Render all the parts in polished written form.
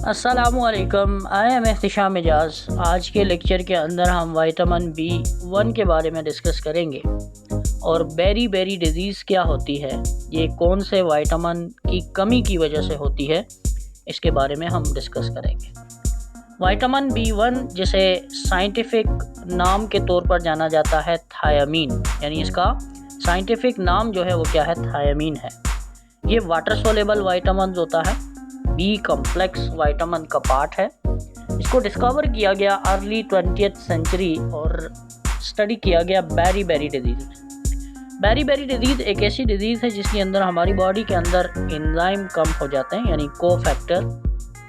अस्सलामुअलैकुम, I am Ehtisham मिजाज। आज के लेक्चर के अंदर हम विटामिन B1 के बारे में डिस्कस करेंगे और बेरी बेरी डिजीज़ क्या होती है, ये कौन से विटामिन की कमी की वजह से होती है, इसके बारे में हम डिस्कस करेंगे। विटामिन B1 जिसे साइंटिफिक नाम के तौर पर जाना जाता है थायामीन, यानी इसका साइंटिफिक नाम जो है वो क्या है, थायामीन है। ये वाटर सोलेबल विटामिन होता है, बी कॉम्प्लेक्स विटामिन का पार्ट है। इसको डिस्कवर किया गया अर्ली 20th सेंचुरी और स्टडी किया गया बेरी बेरी डिजीज़ में। बेरी बेरी डिजीज़ एक ऐसी डिजीज़ है जिसके अंदर हमारी बॉडी के अंदर एंजाइम कम हो जाते हैं, यानी कोफैक्टर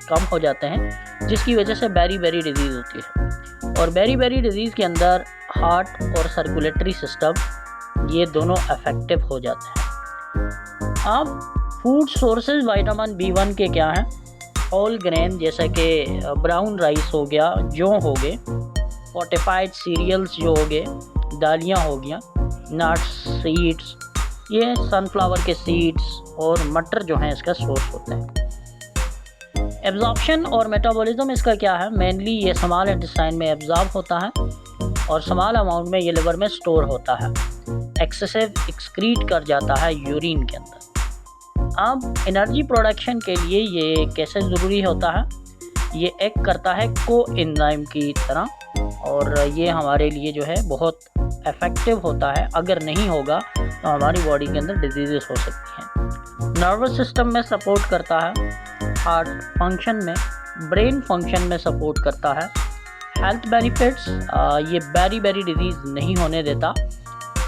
कम हो जाते हैं, जिसकी वजह से बेरी बेरी डिजीज़ होती है। और बेरी बेरी डिजीज़ के अंदर हार्ट और सर्कुलेटरी सिस्टम ये दोनों अफेक्टिव हो जाते हैं। अब फूड सोर्सेज विटामिन B1 के क्या हैं? होल ग्रेन जैसे कि ब्राउन राइस हो गया, जौ हो गए, फोर्टिफाइड सीरियल्स जो हो गए, दालियाँ हो गया, नट्स, सीड्स, ये सनफ्लावर के सीड्स और मटर जो हैं इसका सोर्स होता है। एब्जॉर्प्शन और मेटाबॉलिज्म इसका क्या है? मेनली ये स्मॉल इंटेस्टाइन में एब्जॉर्ब होता है और स्मॉल अमाउंट में ये लिवर में स्टोर होता है, एक्सेसिव एक्सक्रीट कर जाता है यूरिन के अंदर। अब एनर्जी प्रोडक्शन के लिए ये कैसे ज़रूरी होता है? ये एक्ट करता है कोएंजाइम की तरह और ये हमारे लिए जो है बहुत इफ़ेक्टिव होता है। अगर नहीं होगा तो हमारी बॉडी के अंदर डिजीज़ हो सकती हैं। नर्वस सिस्टम में सपोर्ट करता है, हार्ट फंक्शन में, ब्रेन फंक्शन में सपोर्ट करता है। हेल्थ बेनिफिट्स, ये बेरी बेरी डिजीज़ नहीं होने देता।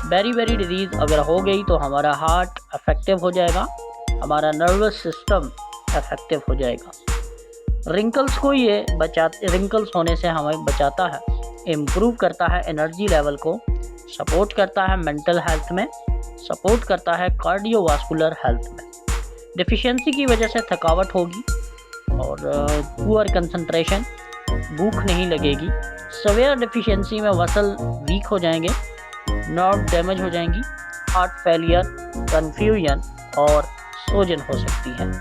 बेरी बेरी डिजीज़ अगर हो गई तो हमारा हार्ट अफेक्टिव हो जाएगा, हमारा नर्वस सिस्टम इफेक्टिव हो जाएगा। रिंकल्स को ये रिंकल्स होने से हमें बचाता है, इम्प्रूव करता है एनर्जी लेवल को, सपोर्ट करता है मेंटल हेल्थ में, सपोर्ट करता है कार्डियोवास्कुलर हेल्थ में। डिफिशियंसी की वजह से थकावट होगी और पुअर कंसंट्रेशन, भूख नहीं लगेगी। सवेयर डिफिशियंसी में मसल वीक हो जाएंगे, नर्व डैमेज हो जाएंगी, हार्ट फेलियर, कन्फ्यूजन और सोजन हो सकती है।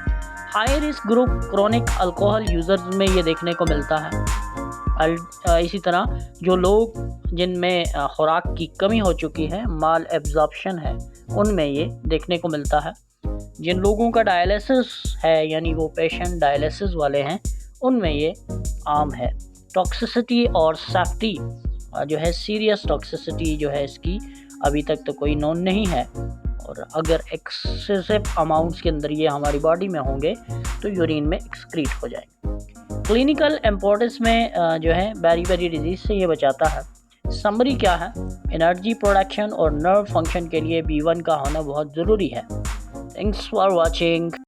High risk group chronic alcohol users में ये देखने को मिलता है। इसी तरह जो लोग जिनमें खुराक की कमी हो चुकी है, माल एब्जॉर्प्शन है, उनमें ये देखने को मिलता है। जिन लोगों का डायलिसिस है, यानी वो पेशेंट डायलिसिस वाले हैं, उनमें ये आम है। टॉक्सिसिटी और सेफ्टी जो है, सीरियस टॉक्सिसिटी जो है इसकी अभी तक तो कोई नोन नहीं है और अगर एक्सेसिव अमाउंट्स के अंदर ये हमारी बॉडी में होंगे तो यूरिन में एक्सक्रीट हो जाएंगे। क्लिनिकल इम्पोर्टेंस में जो है बेरी बेरी डिजीज़ से ये बचाता है। समरी क्या है? एनर्जी प्रोडक्शन और नर्व फंक्शन के लिए B1 का होना बहुत ज़रूरी है। Thanks for watching.